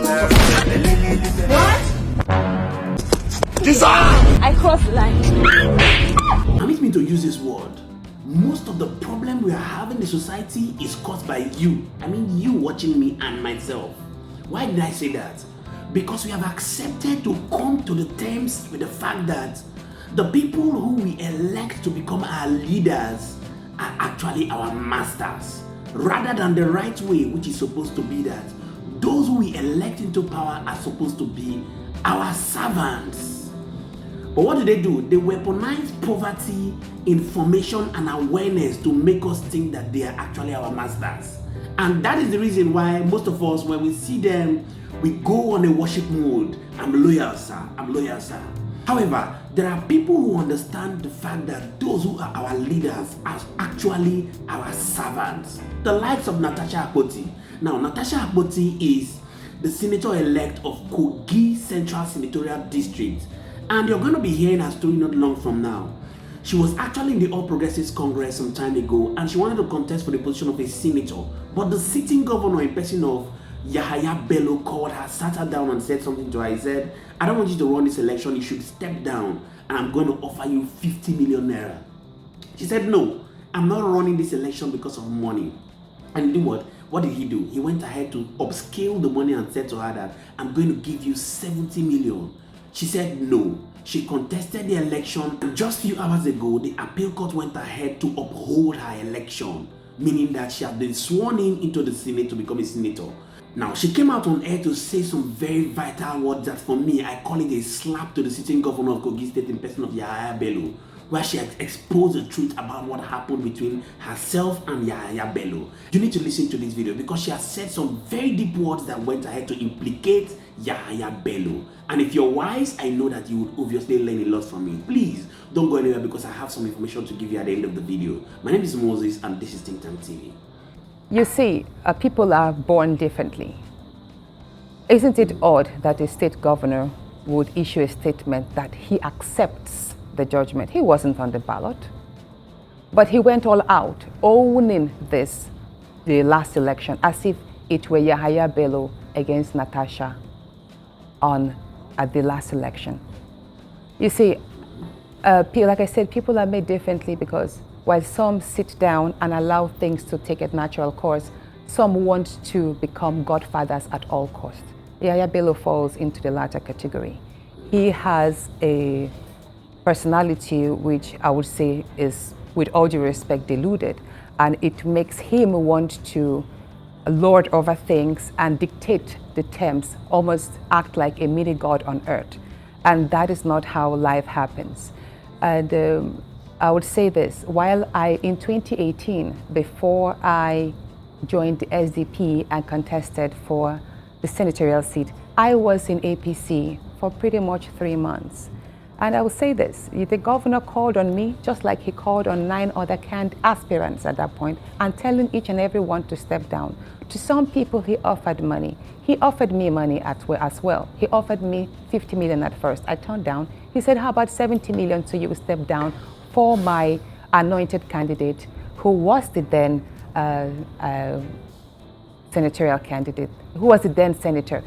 What? I crossed the line. Permit me to use this word. Most of the problem we are having in society is caused by you. I mean, you watching me and myself. Why did I say that? Because we have accepted to come to the terms with the fact that the people who we elect to become our leaders are actually our masters, rather than the right way, which is supposed to be that those who we elect into power are supposed to be our servants. But what do? They weaponize poverty, information, and awareness to make us think that they are actually our masters. And that is the reason why most of us, when we see them, we go on a worship mode. I'm loyal, sir. I'm loyal, sir. However, there are people who understand the fact that those who are our leaders are actually our servants. The likes of Natatia Apkoti. Now, Natatia Apkoti is the senator-elect of Kogi Central Senatorial District. And you're going to be hearing her story not long from now. She was actually in the All Progressives Congress some time ago, and she wanted to contest for the position of a senator. But the sitting governor, in person of Yahaya Bello, called her, sat her down and said something to her. He said, I don't want you to run this election. You should step down, and I'm going to offer you 50 million naira. She said, no, I'm not running this election because of money. And you know what? What did he do? He went ahead to upscale the money and said to her that I'm going to give you 70 million. She said no. She contested the election, and just a few hours ago, the appeal court went ahead to uphold her election, meaning that she had been sworn in into the Senate to become a senator. Now, she came out on air to say some very vital words that for me, I call it a slap to the sitting governor of Kogi State in person of Yahaya Bello, where she had exposed the truth about what happened between herself and Yahaya Bello. You need to listen to this video because she has said some very deep words that went ahead to implicate Yahaya Bello. And if you're wise, I know that you would obviously learn a lot from me. Please don't go anywhere because I have some information to give you at the end of the video. My name is Moses and this is Think Tank TV. You see, people are born differently. Isn't it odd that a state governor would issue a statement that he accepts the judgment? He wasn't on the ballot, but he went all out, owning the last election, as if it were Yahaya Bello against Natasha at the last election. You see, like I said, people are made differently because while some sit down and allow things to take a natural course, some want to become godfathers at all costs. Yahaya Bello falls into the latter category. He has a personality which I would say is, with all due respect, deluded, and it makes him want to lord over things and dictate the terms, almost act like a mini god on earth. And that is not how life happens. And I would say this, while in 2018, before I joined the SDP and contested for the senatorial seat, I was in APC for pretty much 3 months. And I will say this, the governor called on me, just like he called on 9 other aspirants at that point, and telling each and every one to step down. To some people, he offered money. He offered me money as well. He offered me 50 million at first. I turned down. He said, how about 70 million so you will step down for my anointed candidate, who was the then senatorial candidate, who was the then senator,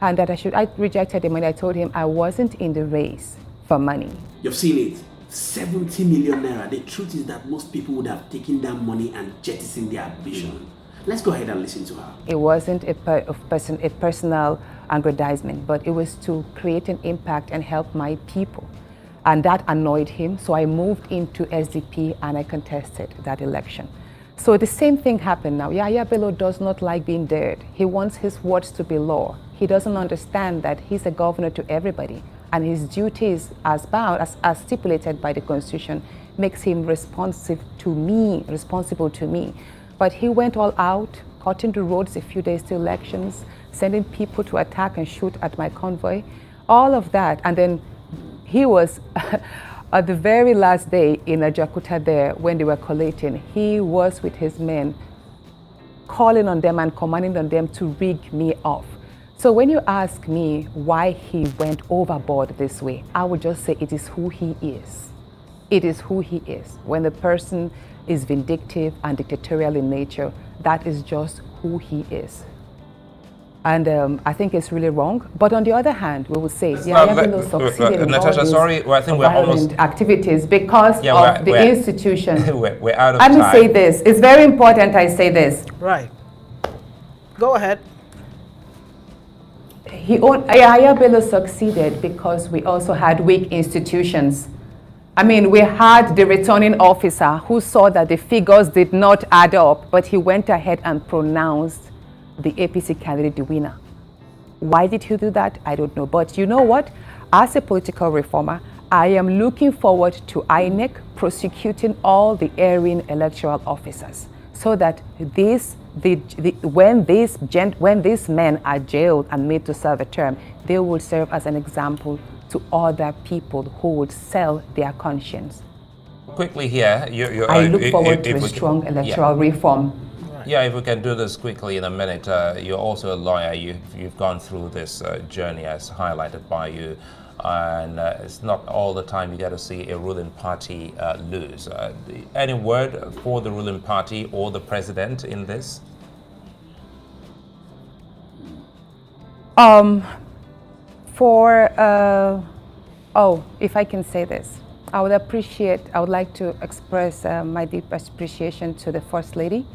and that I rejected the money. I told him I wasn't in the race for money. You've seen it, 70 million naira. The truth is that most people would have taken that money and jettisoned their ambition. Let's go ahead and listen to her. It wasn't a personal aggrandizement, but it was to create an impact and help my people. And that annoyed him, so I moved into SDP and I contested that election. So the same thing happened now. Yahaya Bello does not like being dared. He wants his words to be law. He doesn't understand that he's a governor to everybody, and his duties as stipulated by the Constitution makes him responsible to me. But he went all out, cutting the roads a few days to elections, sending people to attack and shoot at my convoy, all of that. And then he was, at the very last day in Ajakuta there, when they were collating, he was with his men, calling on them and commanding on them to rig me off. So when you ask me why he went overboard this way, I would just say it is who he is. It is who he is. When the person is vindictive and dictatorial in nature, that is just who he is. And I think it's really wrong. But on the other hand, we will say Yahaya Bello succeeded in Natasha, all these sorry, I think we're almost activities because of the institution. We're out of time. Let me say this. It's very important I say this. Right. Go ahead. Yahaya Bello succeeded because we also had weak institutions. I mean, we had the returning officer who saw that the figures did not add up, but he went ahead and pronounced the APC candidate the winner. Why did he do that? I don't know. But you know what? As a political reformer, I am looking forward to INEC prosecuting all the erring electoral officers so that when these men are jailed and made to serve a term, they will serve as an example to other people who would sell their conscience. Quickly here, I look forward to a strong electoral reform. Yeah, if we can do this quickly in a minute. You're also a lawyer. You've gone through this journey as highlighted by you. And it's not all the time you get to see a ruling party lose. Any word for the ruling party or the president in this? If I can say this, I would like to express my deep appreciation to the First Lady,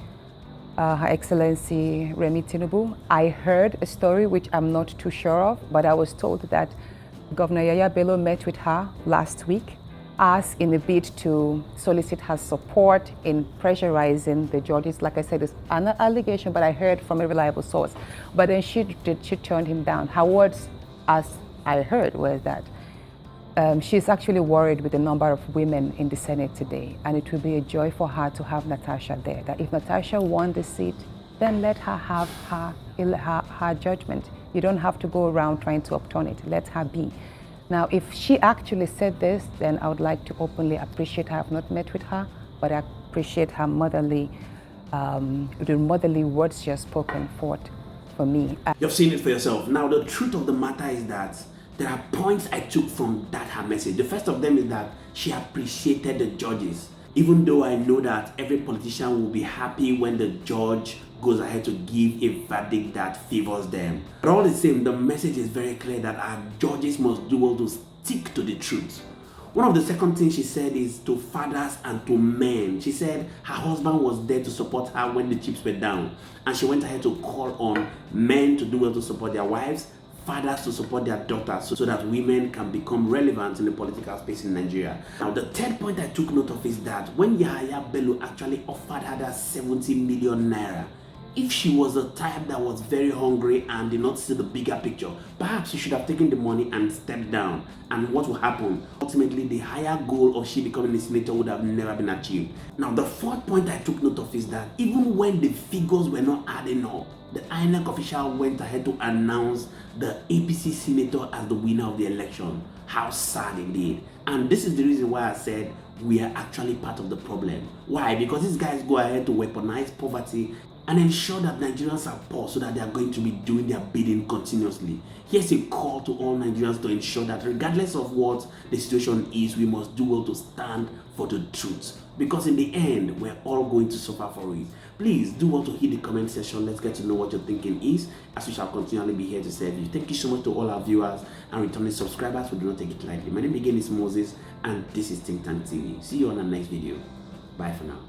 Her Excellency Remi Tinubu. I heard a story which I'm not too sure of, but I was told that Governor Yahaya Bello met with her last week, as in a bid to solicit her support in pressurizing the judges. Like I said, it's an allegation, but I heard from a reliable source. But then she turned him down. Her words, as I heard, was that she's actually worried with the number of women in the Senate today, and it will be a joy for her to have Natasha there. That if Natasha won the seat, then let her have her judgment. You don't have to go around trying to upturn it. Let her be. Now, if she actually said this, then I would like to openly appreciate her. I have not met with her, but I appreciate her the motherly words she has spoken forth for me. You've seen it for yourself. Now, the truth of the matter is that there are points I took from her message. The first of them is that she appreciated the judges. Even though I know that every politician will be happy when the judge goes ahead to give a verdict that favors them. But all the same, the message is very clear that our judges must do well to stick to the truth. One of the second things she said is to fathers and to men. She said her husband was there to support her when the chips were down. And she went ahead to call on men to do well to support their wives, fathers to support their daughters, so that women can become relevant in the political space in Nigeria. Now, the third point I took note of is that when Yahaya Bello actually offered her that 70 million naira, if she was a type that was very hungry and did not see the bigger picture, perhaps she should have taken the money and stepped down. And what will happen? Ultimately, the higher goal of she becoming a senator would have never been achieved. Now, the fourth point I took note of is that even when the figures were not adding up, the INEC official went ahead to announce the APC senator as the winner of the election. How sad indeed. And this is the reason why I said we are actually part of the problem. Why? Because these guys go ahead to weaponize poverty and ensure that Nigerians are poor so that they are going to be doing their bidding continuously. Here's a call to all Nigerians to ensure that regardless of what the situation is, we must do well to stand for the truth. Because in the end, we're all going to suffer for it. Please do well to hit the comment section. Let's get to know what your thinking is, as we shall continually be here to serve you. Thank you so much to all our viewers and returning subscribers. We do not take it lightly. My name again is Moses, and this is Think Tank TV. See you on the next video. Bye for now.